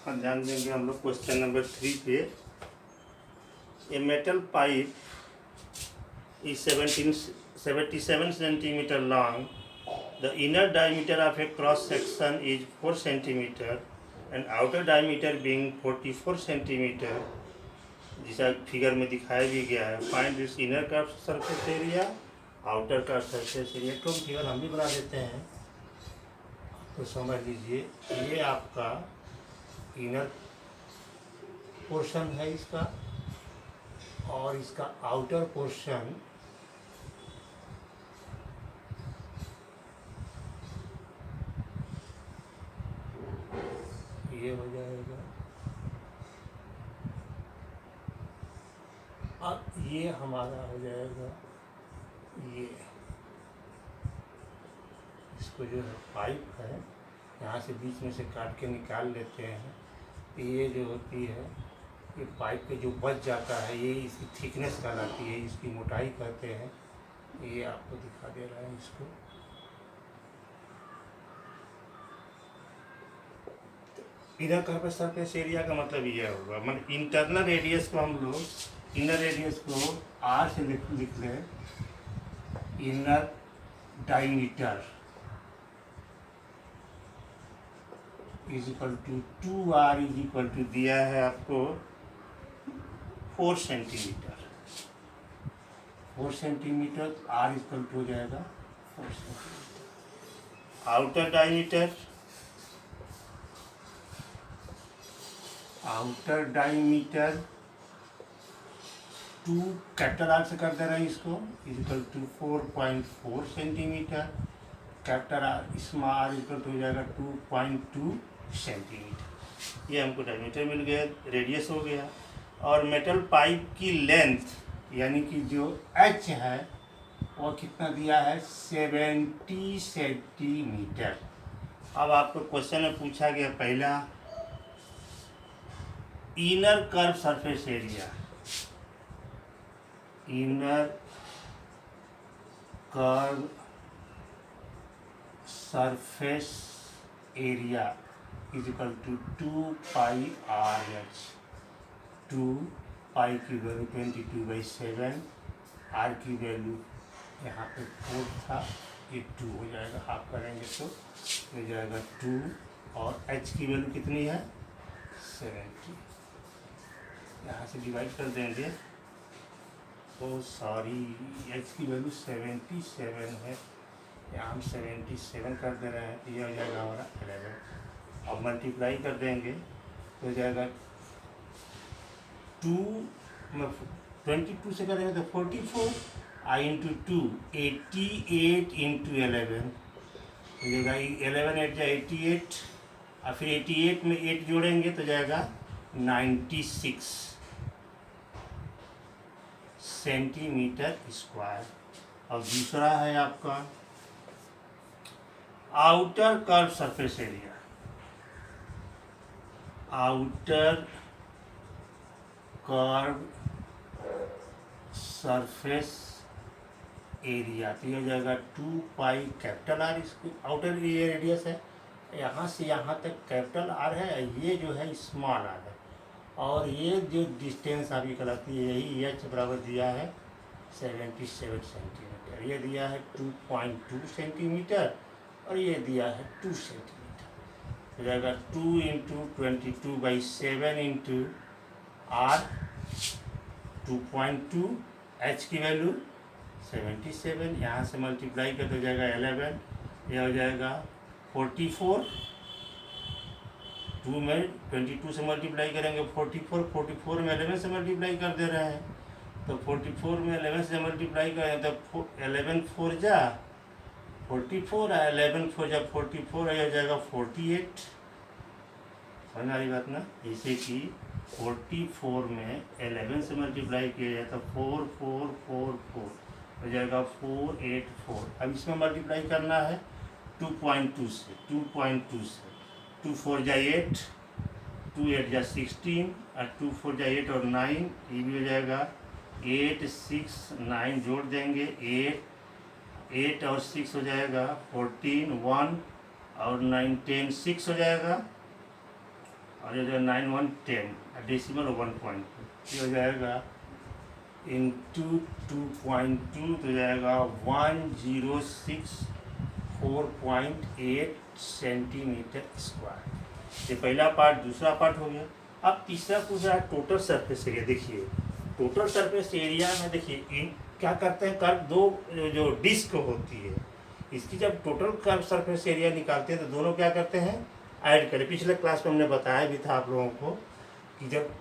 और ध्यान देंगे हम लोग क्वेश्चन नंबर 3 पे। A metal pipe is 77 centimeter long. The inner diameter of a cross section is 4 centimeter and outer diameter being 44 centimeter, जैसा figure में दिखाया भी गया है। Find this inner curve surface area, outer curve surface area. तो figure हम भी बना देते हैं, तो समझ लीजिए ये आपका इनर पोर्शन है इसका, और इसका आउटर पोर्शन ये हो जाएगा। अब ये हमारा हो जाएगा, ये इसको जो है पाइप है, यहाँ से बीच में से काट के निकाल लेते हैं। ये जो होती है, ये पाइप के जो बच जाता है, ये इसकी थिकनेस कहलाती है, इसकी मोटाई कहते हैं। ये आपको दिखा दे रहा है इसको। इधर कर्व सरफेस एरिया का मतलब ये होगा, मतलब इंटरनल रेडियस को हम लोग, इनर रेडियस को आर से लिख लें। Inner diameter is equal to 2r is equal to दिया है आपको 4 centimetre. 4 centimetre, r is equal to हो जाएगा 4 centimetre. Outer diameter, outer diameter 2 capital R से कर दे रहे हैं इसको, is equal to 4.4 centimetre. Capital R small r equal to हो जाएगा 2.2 सेंटीमीटर। ये हमको डायमीटर मिल गया, रेडियस हो गया। और मेटल पाइप की लेंथ यानी कि जो एच है वो कितना दिया है, 70 सेंटीमीटर। अब आपको क्वेश्चन में पूछा गया पहला, inner curve surface area, inner curve surface area is equal to 2 pi r h. 2 pi की वैल्यू 22/7, आर की वैल्यू यहाँ पे 4 था, ये 2 हो जाएगा। हाफ करेंगे तो हो जाएगा 2, और एच की वैल्यू कितनी है, 70। यहाँ से डिवाइड कर देंगे, तो सॉरी एच की वैल्यू 77 है, यहाँ हम 77 कर दे रहे हैं, तो ये हो जाएगा हमारा 11। अब मल्टीप्लाई कर देंगे तो हो जाएगा 22 से करेंगे तो 44, आई इंटू 2 88 इंटू 11 हो जाएगा। 11 8 या 88, और फिर 88 में 8 जोड़ेंगे तो जाएगा 96 सेंटीमीटर स्क्वायर। और दूसरा है आपका outer curve surface area, outer curve surface area, तो ये हो जाएगा 2 पाई कैपिटल आर। इसको आउटर ये रेडियस है, यहाँ से यहाँ तक कैपिटल आर है, ये जो है स्मॉल आर है, और ये जो डिस्टेंस आपकी कहलाती है, यही एच बराबर दिया है 77 सेंटीमीटर। ये दिया है 2.2 सेंटीमीटर, और ये दिया है 2 सेंटीमीटर। हो जाएगा 2 इंटू 22/7 इंटू आर 2.2, एच की वैल्यू 77, यहाँ से मल्टीप्लाई कर हो जाएगा 11, यह हो जाएगा 44। 2 में 22 से मल्टीप्लाई करेंगे 44 में 11 से मल्टीप्लाई कर दे रहे हैं, तो 44 में 11 से मल्टीप्लाई करें तो 11 4 जा 44, 11 4 जा 44, हो जाएगा 48। समझ आ रही बात ना। जैसे कि 44 में 11 से मल्टीप्लाई किया जाए तो 4 4 4 4 हो जाएगा 484। अब इसमें मल्टीप्लाई करना है 2.2 से, 2 4 जा 8, 2 8 जा 16, और 2 4 जा 8 और 9, ये भी हो जाएगा 8 6 9 जोड़ देंगे, 8 और 6 हो जाएगा 14, 1 और 9 10 6 हो जाएगा। और ये जो 9 1 10 डेसिमल 1.2 ये हो जाएगा इंटू 2.2 तो जाएगा 1064.8 सेंटीमीटर स्क्वायर। ये पहला पार्ट। दूसरा पार्ट हो गया। अब तीसरा पूछ रहा है टोटल सरफेस एरिया। देखिए टोटल सरफेस एरिया में देखिए क्या करते हैं, कर्व दो जो डिस्क होती है इसकी जब टोटल कर्व सरफेस एरिया निकालते हैं तो दोनों क्या करते हैं, ऐड करें। पिछले क्लास में हमने बताया भी था आप लोगों को कि जब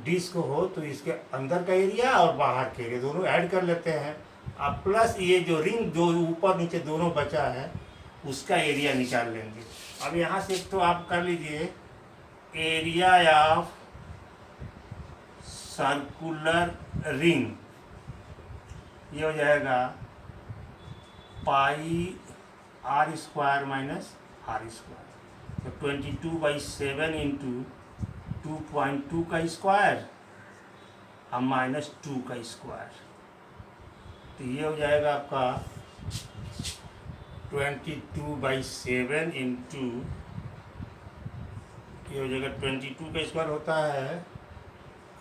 डिस्क हो तो इसके अंदर का एरिया और बाहर के एरिया दोनों ऐड कर लेते हैं। अब प्लस ये जो रिंग जो ऊपर नीचे दोनों बचा है उसका एरिया निकाल लेंगे। अब यहाँ से एक तो आप कर लीजिए एरिया ऑफ सर्कुलर रिंग, ये हो जाएगा pi r square minus r square. तो 22/7 इंटू 2.2 का स्क्वायर और माइनस 2 का स्क्वायर। तो ये हो जाएगा आपका 22/7 इंटू ये हो जाएगा 22 का स्क्वायर होता है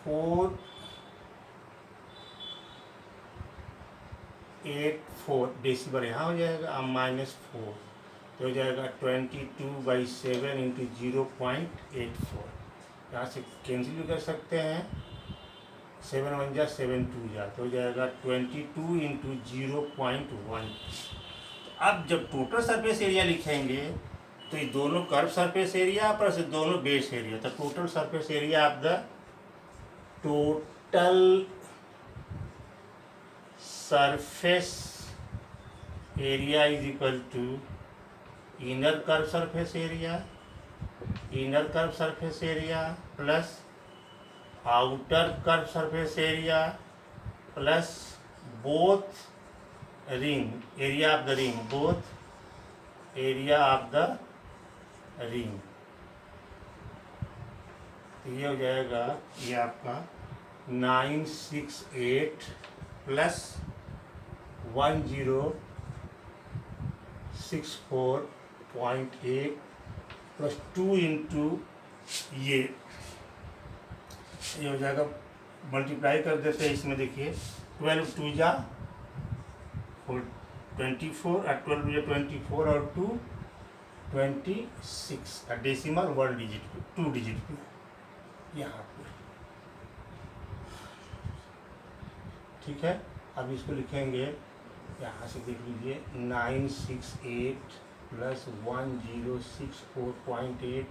484 डेसिमल यहाँ हो जाएगा और -4 तो हो जाएगा 22/7 इंटू 0.84। यहाँ से कैंसिल भी कर सकते हैं, 7 1 जा 7 2 जा तो हो जाएगा 22 इंटू 0.1। अब जब टोटल सरफेस एरिया लिखेंगे तो ये दोनों कर्व सरफेस एरिया प्लस दोनों बेस एरिया, तो total surface area of the total surface area is equal to inner curve surface area plus outer curve surface area plus both ring area of the ring, both area of the ring. तो ये हो जाएगा ये आपका 968 plus 1064.8 plus 2 into ये हो जाएगा multiply कर देते हैं इसमें। देखिए 12 2 जा 24 और 12 जा 24 और 2 26 का डेसिमल 1 डिजिट पे 2 डिजिट पे यहाँ पे। ठीक है, अब इसको लिखेंगे यहाँ से देख लीजिए 968 प्लस 1064.8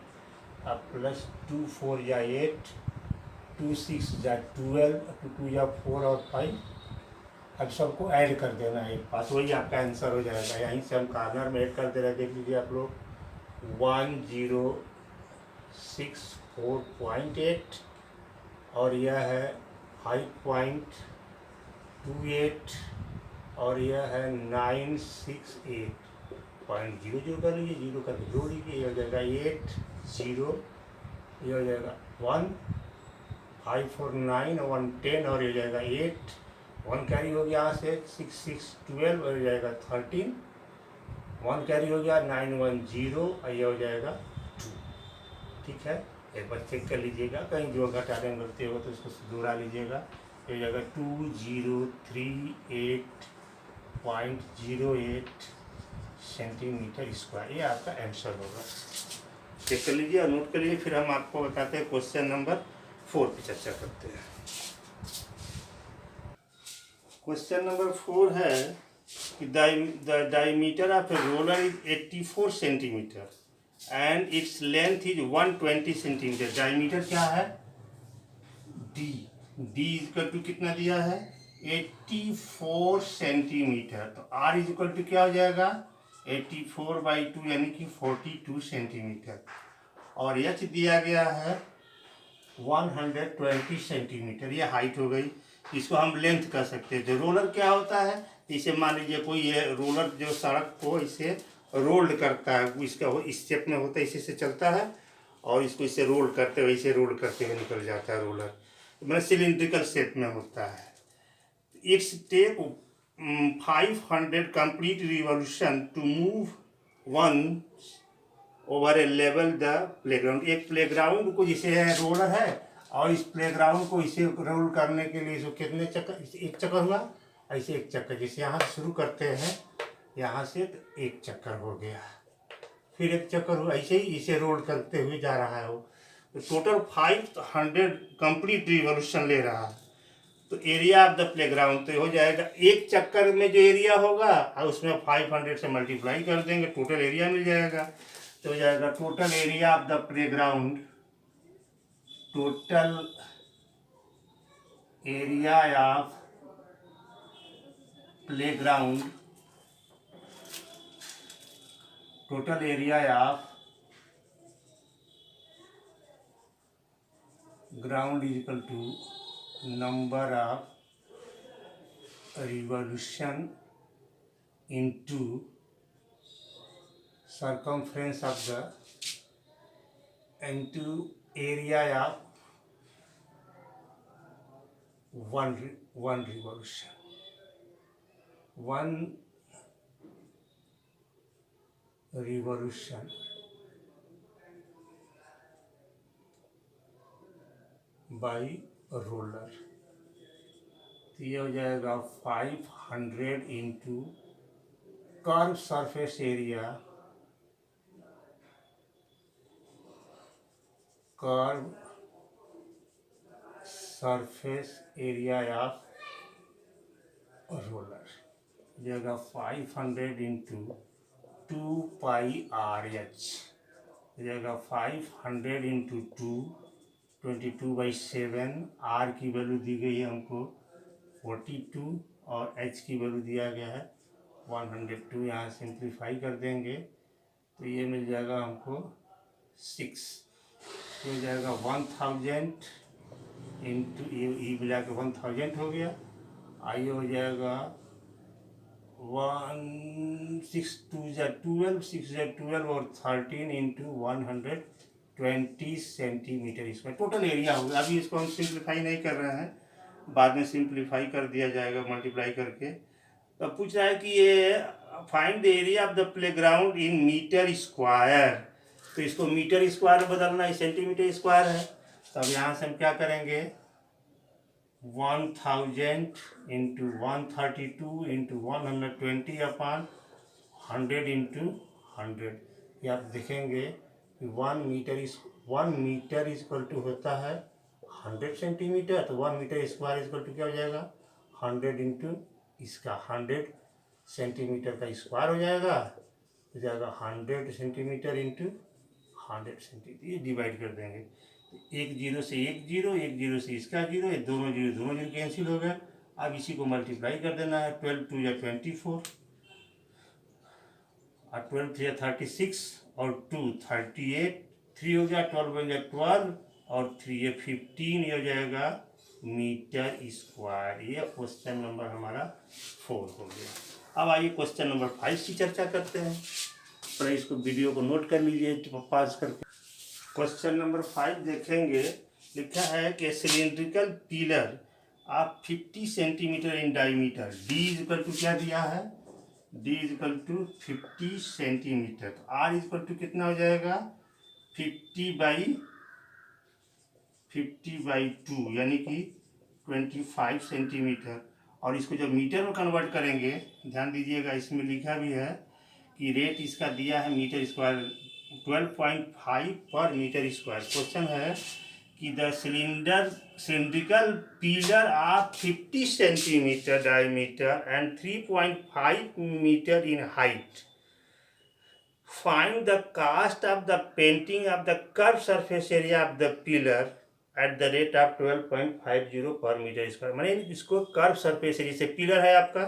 अब प्लस 2 4 या 8 2 6 या 12 2 या 4 और 5। अब सबको ऐड कर देना है एक पास, वही आपका आंसर हो जाएगा। यहीं से हम कार्नर में ऐड कर दे रहे हैं, देख लीजिए आप लोग 1064.8 और यह है 5.28 और यह है 968.0 जो कर लीजिए, 0 करके जोड़ लीजिए, ये हो जाएगा 8 0, ये हो जाएगा 1 5 4 9 1 10 और ये हो जाएगा 8 1 कैरी हो गया यहाँ से 6 6 12 और हो जाएगा 13 1 कैरी हो गया 9 1 0 और ये हो जाएगा 2। ठीक है, एक बार चेक कर लीजिएगा, कहीं जो घटाने में गलती हो तो इसको जोड़ा लीजिएगा। ये हो जाएगा 2038.08 सेंटीमीटर स्क्वायर। ये आपका आंसर होगा। चेक कर लीजिए और नोट कर लीजिए, फिर हम आपको बताते हैं क्वेश्चन नंबर 4 पे चर्चा करते हैं। क्वेश्चन नंबर 4 है कि the diameter of a roller is 84 centimetre and its length is 120 centimetre. Diameter क्या है डी, डी इक्वल टू कितना दिया है 84 सेंटीमीटर। तो आर इज इक्वल टू क्या हो जाएगा 84/2 यानी कि 42 सेंटीमीटर और एच दिया गया है 120 सेंटीमीटर। ये हाइट हो गई, इसको हम लेंथ कर सकते हैं। जो रोलर क्या होता है, इसे मान लीजिए कोई ये रोलर जो सड़क को इसे रोल्ड करता है, इसका इस शेप में होता है, इसी से चलता है और इसको इसे रोल करते हुए इसे रोल करते हुए निकल जाता है। रोलर मतलब सिलिंड्रिकल शेप में होता है। It's take 500 complete revolution to move one over a level the playground. एक प्लेग्राउंड को जिसे है रोलर है, और इस प्लेग्राउंड को इसे रोल करने के लिए इसको कितने चक्कर, एक चक्कर हुआ, ऐसे एक चक्कर, जैसे यहाँ से शुरू करते हैं यहाँ से, तो एक चक्कर हो गया, फिर एक चक्कर हुआ, ऐसे ही इसे रोल करते हुए जा रहा है वो। तो टोटल 500 कंप्लीट रिवॉल्यूशन ले रहा है। तो एरिया ऑफ द प्लेग्राउंड तो हो जाएगा, एक चक्कर में जो एरिया होगा और उसमें 500 से मल्टीप्लाई कर देंगे, टोटल एरिया मिल जाएगा। तो हो जाएगा total area of the playground, total area of playground, total area of ground is equal to number of revolution into circumference of the into area of one revolution, one revolution by roller. तो ये हो जाएगा 500 into curve surface area, curve surface area of roller, जाएगा 500 into 2 pi r H, जाएगा 500 into 2, 22/7। Are की value दी गई है हमको 42 और एच की वैल्यू दिया गया है 102। यहाँ सिंप्लीफाई कर देंगे तो ये मिल जाएगा हमको 6, हो जाएगा 1000 इंटू, ये मिला के 1000 हो गया। आइए हो जाएगा 1 6 2 12, 6 12 और 13 into 120 centimetre square total area होगा। अभी इसको हम सिंप्लीफाई नहीं कर रहे हैं, बाद में सिंप्लीफाई कर दिया जाएगा मल्टीप्लाई करके। तो पूछ रहा है कि ये find the area of the playground in metre square, तो इसको मीटर स्क्वायर में बदलना है, सेंटीमीटर स्क्वायर है। तो अब यहाँ से हम क्या करेंगे, 1000 इंटू 132 इंटू 120 अपॉन 100 इंटू 100। ये आप देखेंगे कि 1 मीटर इज इक्वल टू होता है 100 सेंटीमीटर, तो 1 metre square is equal to क्या हो जाएगा 100 इंटू इसका 100 सेंटीमीटर का स्क्वायर हो जाएगा, 100 सेंटीमीटर इंटू 100 सेंटीमीटर, ये डिवाइड कर देंगे। एक जीरो से एक जीरो, एक जीरो से इसका जीरो, ये दोनों जीरो कैंसिल हो गए। अब इसी को मल्टीप्लाई कर देना है, 12 2 या 24 और 12 3 36 और 2 38, 3 हो गया, 12 बन गया 12 और 3 ये 15, ये हो जाएगा मीटर स्क्वायर। ये क्वेश्चन नंबर हमारा 4 हो गया। अब आइए क्वेश्चन नंबर 5 की चर्चा करते हैं। पर इसको वीडियो को नोट कर लीजिए पास करके। क्वेश्चन नंबर 5 देखेंगे, लिखा है कि सिलेंड्रिकल पिलर आप 50 centimetre in diameter, d is equal to क्या दिया है, d is equal to 50 centimetre, तो आर इज इक्वल टू कितना हो जाएगा 50/2 यानी कि 25 सेंटीमीटर। और इसको जब मीटर में कन्वर्ट करेंगे, ध्यान दीजिएगा इसमें लिखा भी है कि रेट इसका दिया है मीटर स्क्वायर 12.5 पर मीटर स्क्वायर। क्वेश्चन है कि the cylindrical pillar of 50 centimetre diameter and 3.5 metre in height, find the cost of the painting of the curve surface area of the pillar at the rate of 12.50 per metre square. मैंने इसको curve surface area से, pillar है आपका,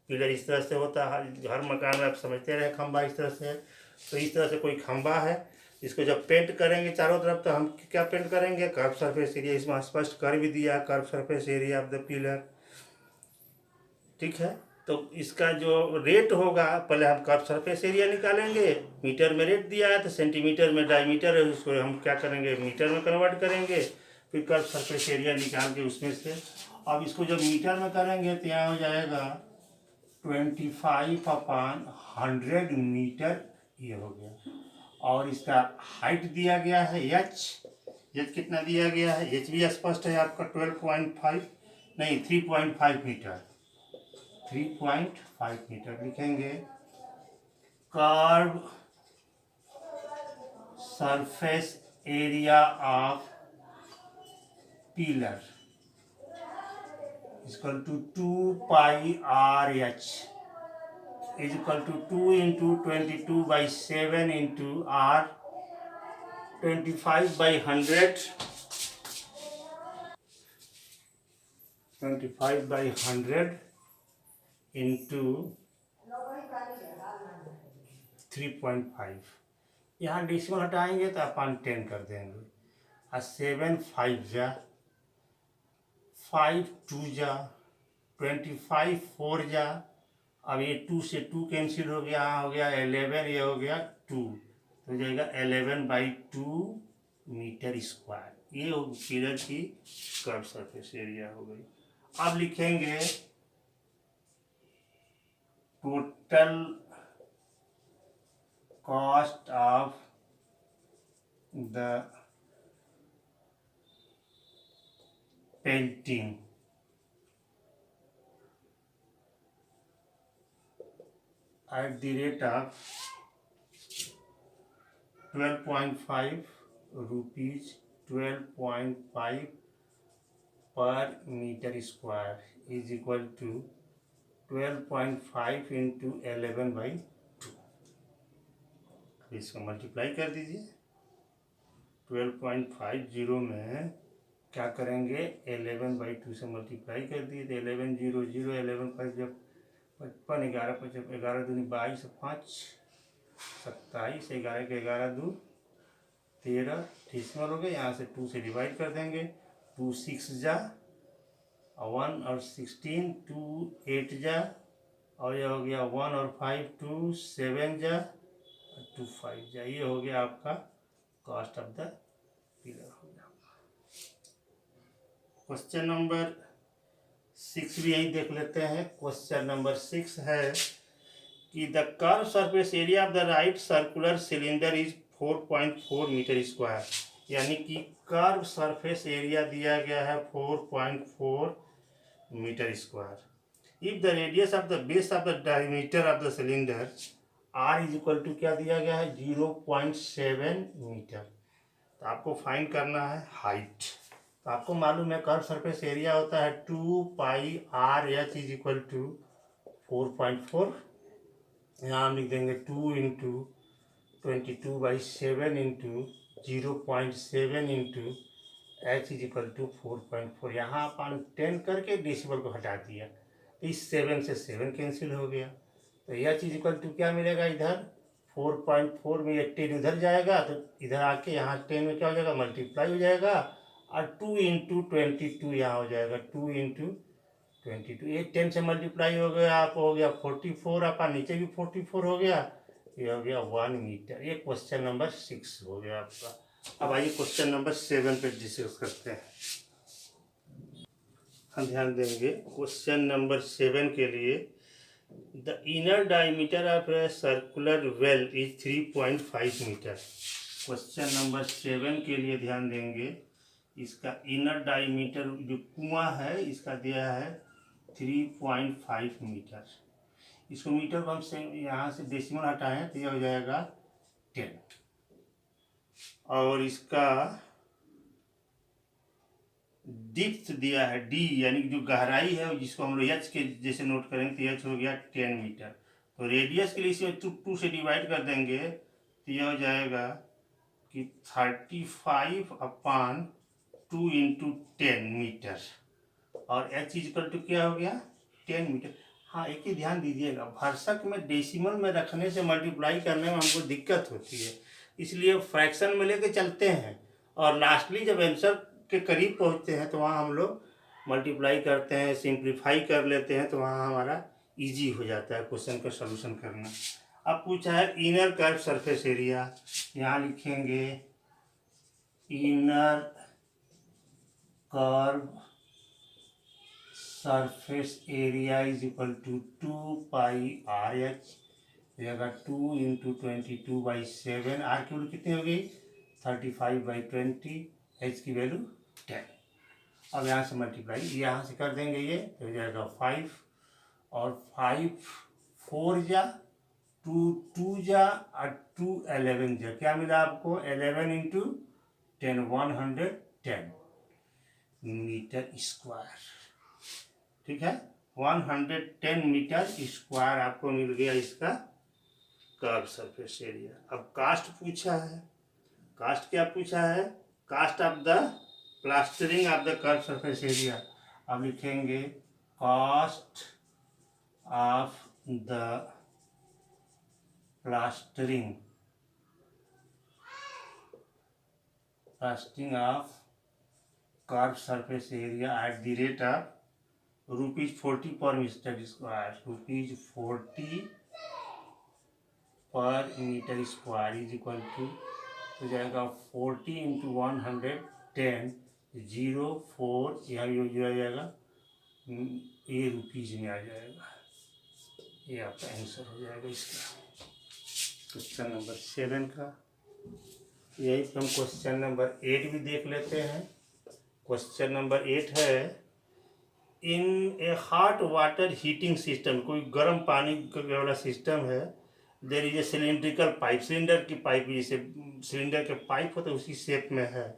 pillar इस तरह से होता है, हर मकान में आप समझते रहे, खंबा इस तरह से है, तो इस तरह से कोई खंबा है, इसको जब पेंट करेंगे चारों तरफ तो हम क्या पेंट करेंगे, कर्व सरफेस एरिया। इसमें स्पष्ट कर भी दिया curve surface area of the pillar, ठीक है। तो इसका जो रेट होगा, पहले हम कर्व सरफेस एरिया निकालेंगे, मीटर में रेट दिया है तो सेंटीमीटर में डायमीटर है, उसको हम क्या करेंगे मीटर में कन्वर्ट करेंगे, फिर कर्व सरफेस एरिया निकाल के उसमें से। अब इसको जब मीटर में करेंगे तो यहाँ हो जाएगा 25/100 मीटर, ये हो गया। और इसका हाइट दिया गया है एच कितना दिया गया है, एच भी स्पष्ट है आपका 12.5 नहीं 3.5 मीटर, 3.5 मीटर लिखेंगे। Curve surface area of pillar equal to 2πRh is equal to 2 into 22/7 into R 25/100 into 3.5। यहाँ डेसिमल हटाएंगे तो अपन 10 कर देंगे। और 7 5 जा, 5 2 जा, 25 4 जा। अब ये 2 से 2 कैंसिल हो गया, यहाँ हो गया 11, ये हो गया 2, तो हो जाएगा 11/2 मीटर स्क्वायर। ये पिलर की कर्व सरफेस एरिया हो गई। अब लिखेंगे total cost of the painting at the rate of 12.5 rupees 12.5 per meter square is equal to 12.5 into 11/2। इसको मल्टीप्लाई कर दीजिए। 12.50 में क्या करेंगे, 11/2 से मल्टीप्लाई कर दिए तो 11 0 0, 11 5 जब 55, 11 5 11 दूनी 22, 5 27, 11 के 11 2 13 डेसिमल हो गए। यहाँ से 2 से डिवाइड कर देंगे, 2 6 जा, 1 और 16 2 8 जा, और ये हो गया 1 और 5 2 7 जा, 2 5 जा। ये हो गया आपका कॉस्ट ऑफ द पिलर हो गया। क्वेश्चन नंबर 6 भी यही देख लेते हैं। क्वेश्चन नंबर 6 है कि the curve surface area of the right circular cylinder is 4.4 metre square, यानी कि कर्व सरफेस एरिया दिया गया है 4.4 metre square. If the radius of the base of the diameter of the cylinder r is equal to क्या दिया गया है 0.7 metre. तो आपको फाइंड करना है हाइट। तो आपको मालूम है कर्व सरफेस एरिया होता है 2πRh इज इक्वल टू 4.4। यहाँ हम लिख देंगे 2 into 22/7 into 0.7 into h is equal to 4.4। यहाँ अपन 10 करके डेसिमल को हटा दिया, इस 7 से 7 कैंसिल हो गया, तो h इज इक्वल टू क्या मिलेगा, इधर 4.4 में 10 उधर जाएगा तो इधर आके यहाँ 10 में क्या हो जाएगा मल्टीप्लाई हो जाएगा, और 2 इंटू 22 यहाँ हो जाएगा 2 इंटू 22। ये 10 से मल्टीप्लाई हो गया, आप हो गया 44, आपका नीचे भी 44 हो गया, ये हो गया 1 मीटर। ये क्वेश्चन नंबर 6 हो गया आपका। अब आइए क्वेश्चन नंबर 7 पे डिस्कस करते हैं। हम ध्यान देंगे क्वेश्चन नंबर 7 के लिए। The inner diameter of a circular well is 3.5 metre. Question number 7 के लिए ध्यान देंगे, इसका इनर डायमीटर जो कुआं है इसका दिया है 3.5 मीटर। इसको मीटर को हम से यहाँ से डेसिमल हटाएं तो यह हो जाएगा 10। और इसका डिप्थ दिया है डी, यानी कि जो गहराई है जिसको हम लोग एच के जैसे नोट करेंगे तो एच हो गया 10 मीटर। तो रेडियस के लिए इसे 2 से डिवाइड कर देंगे तो यह हो जाएगा कि 35/2 इंटू 10 मीटर, और एच इक्वल टू क्या हो गया 10 मीटर। हाँ एक ही ध्यान दीजिएगा, भरसक में डेसिमल में रखने से मल्टीप्लाई करने में हमको दिक्कत होती है, इसलिए फ्रैक्शन में लेके चलते हैं, और लास्टली जब आंसर के करीब पहुंचते हैं तो वहाँ हम लोग मल्टीप्लाई करते हैं, सिंप्लीफाई कर लेते हैं, तो वहाँ हमारा इजी हो जाता है क्वेश्चन का सलूशन करना। अब पूछा है इनर कर्व सरफेस एरिया, यहाँ लिखेंगे inner curve surface area is equal to 2πRh जाएगा 2 इंटू 22/7। आर की वैल्यू कितनी हो गई 35/20, एच की वैल्यू 10। अब यहाँ से मल्टीप्लाई यहाँ से कर देंगे ये तो हो जाएगा 5 और 5 4 जा 2 2 जा और 2 11 जा, क्या मिला आपको 11 इंटू 10 110 मीटर स्क्वायर। ठीक है 110 मीटर स्क्वायर आपको मिल गया इसका कर्व सरफेस एरिया। अब कास्ट पूछा है, कास्ट क्या पूछा है, cost of the plastering of the curve surface area. अब लिखेंगे cost of the plastering of curve surface area at the rate of ₹40 per metre square, ₹40 per metre square is equal to हो जाएगा 40 into 110 04 यहाँ भी हो जाएगा ये rupees में आ जाएगा। ये आपका आंसर हो जाएगा इसका क्वेश्चन नंबर 7 का। यही हम क्वेश्चन नंबर 8 भी देख लेते हैं। क्वेश्चन नंबर 8 है in a hot water heating system, कोई गर्म पानी वाला सिस्टम है। There is a cylindrical pipe, cylinder की पाइप जैसे सिलेंडर के पाइप होता है उसी शेप में है।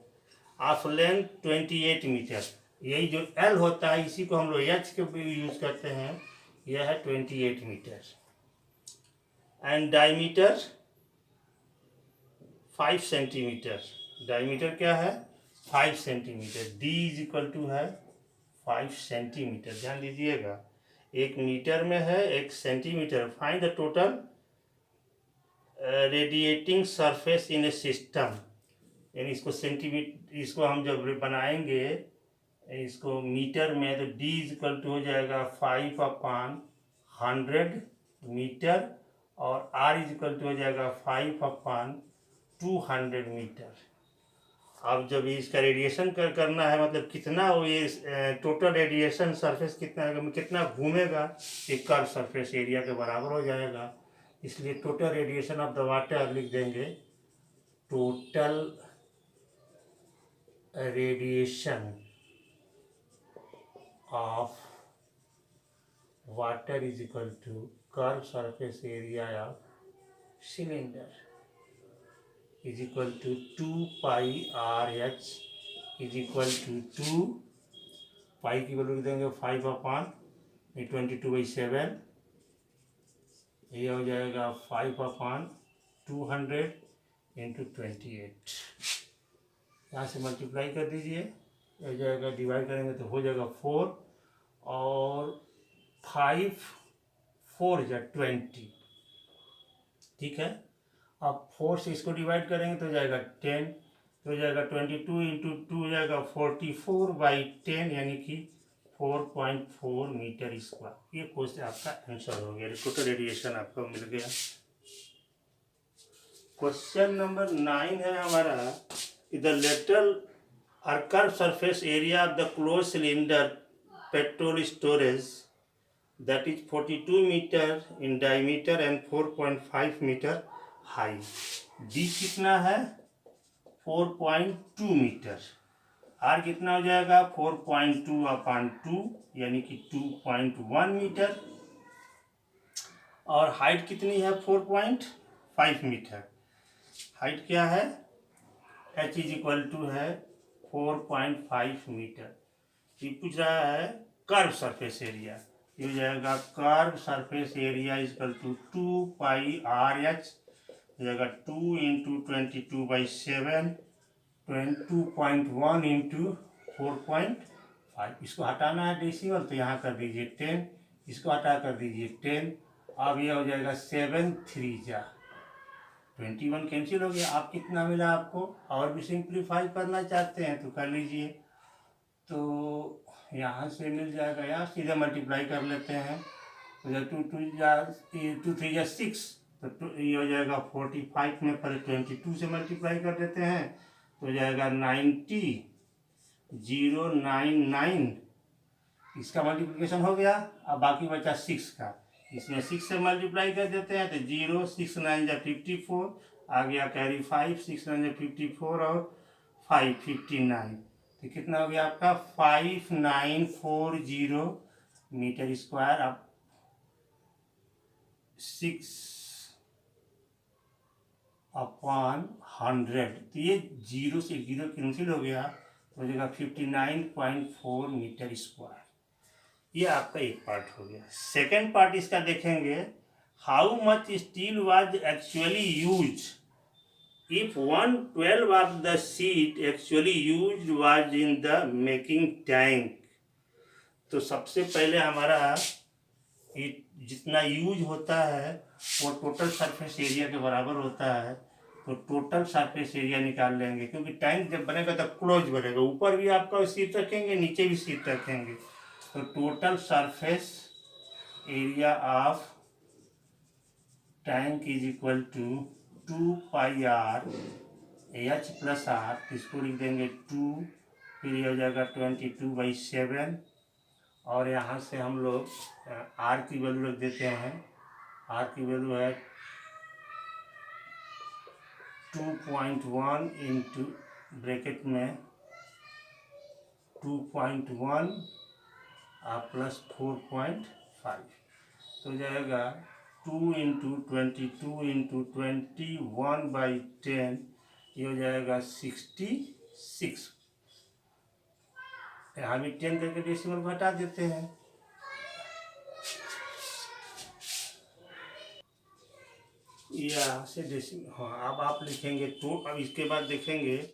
ऑफ लेंथ 28 मीटर, यही जो एल होता है इसी को हम लोग एच के यूज करते हैं, यह है 28 metre. And diameter 5 centimetre, diameter क्या है 5 centimetre. D is equal to है 5 सेंटीमीटर। ध्यान दीजिएगा 1 मीटर में है 1 centimetre. Find the total radiating surface in A system, यानी इसको सेंटीमीटर, इसको हम जब बनाएंगे इसको मीटर में तो डी इज इक्वल टू हो जाएगा 5/100 मीटर और आर इज इक्वल टू हो जाएगा 5/200 मीटर। अब जब इसका रेडिएशन करना है मतलब कितना वो ये टोटल रेडिएशन सरफेस कितना घूमेगा एक कर्व सरफेस एरिया के बराबर हो जाएगा। इसलिए total radiation of the water लिख देंगे, total radiation of water is equal to curve surface area of cylinder is equal to 2πRH is equal to 2 pi की वैल्यू लिख देंगे 5/22/7, ये हो जाएगा 5/200 इंटू 28। यहाँ से मल्टीप्लाई कर दीजिए, हो जाएगा डिवाइड करेंगे तो हो जाएगा 4 और 5 4 जा 20। ठीक है अब 4 से इसको डिवाइड करेंगे तो हो जाएगा 10, तो हो जाएगा 22 इंटू 2 हो जाएगा 44/10 यानी कि 4.4 मीटर स्क्वायर। ये क्वेश्चन आपका आंसर हो गया, टोटल रेडिएशन आपको मिल गया। क्वेश्चन नंबर 9 है हमारा, द लेटरल और curve surface area of the close cylinder petrol storage that is 42 metre in diameter and 4.5 metre high. D कितना है 4.2 मीटर, आर कितना हो जाएगा 4.2/2 यानी कि 2.1 मीटर और हाइट कितनी है 4.5 मीटर। हाइट क्या है एच इज इक्वल टू है 4.5 मीटर। ये पूछ रहा है कर्व सरफेस एरिया, ये हो जाएगा curve surface area is equal to 2πRH हो जाएगा 2 इंटू 22/7 2.1 इंटू 4.5। इसको हटाना है डेसिमल तो यहाँ कर दीजिए 10, इसको हटा कर दीजिए 10। अब यह हो जाएगा 7 3 जा 21 कैंसिल हो गया। आप कितना मिला आपको, और भी सिंप्लीफाई करना चाहते हैं तो कर लीजिए, तो यहाँ से मिल जाएगा, यार सीधे मल्टीप्लाई कर लेते हैं तो 2 3 जा 6 तो ये हो जाएगा 45 में पहले 22 से मल्टीप्लाई कर देते हैं तो हो जाएगा 90,099। इसका मल्टीप्लिकेशन हो गया, अब बाकी बचा 6 का, इसमें 6 से मल्टीप्लाई कर देते हैं तो 0, 6 9 जा 54, आ गया कैरी 5, 6 9 जा 54 और 5 59, तो कितना हो गया आपका 5940 मीटर स्क्वायर। अब 6/100, तो ये 0 से 0 कैंसिल हो गया, तो हो जाएगा 59.4 मीटर स्क्वायर। ये आपका एक पार्ट हो गया। सेकेंड पार्ट इसका देखेंगे, how much steel was actually use if 1/12 of the sheet actually use was in the making tank. तो सबसे पहले हमारा जितना यूज होता है वो टोटल सरफेस एरिया के बराबर होता है, तो टोटल सरफेस एरिया निकाल लेंगे, क्योंकि टैंक जब बनेगा तो क्लोज बनेगा, ऊपर भी आपका सीट रखेंगे, नीचे भी सीट रखेंगे, तो total surface area of tank is equal to 2πr h plus r, इसको लिख देंगे 2, फिर ये हो जाएगा 22/7, और यहाँ से हम लोग r की वैल्यू रख देते हैं, r की वैल्यू है 2.1 इंटू ब्रैकेट में 2.1 प्लस 4.5, तो जाएगा 2 इंटू 22 इंटू 21/10, ये हो जाएगा 66। यहाँ भी 10 करके डेसिमल घटा देते हैं, यहाँ से डेसिमल। हाँ, अब आप लिखेंगे तो अब इसके बाद देखेंगे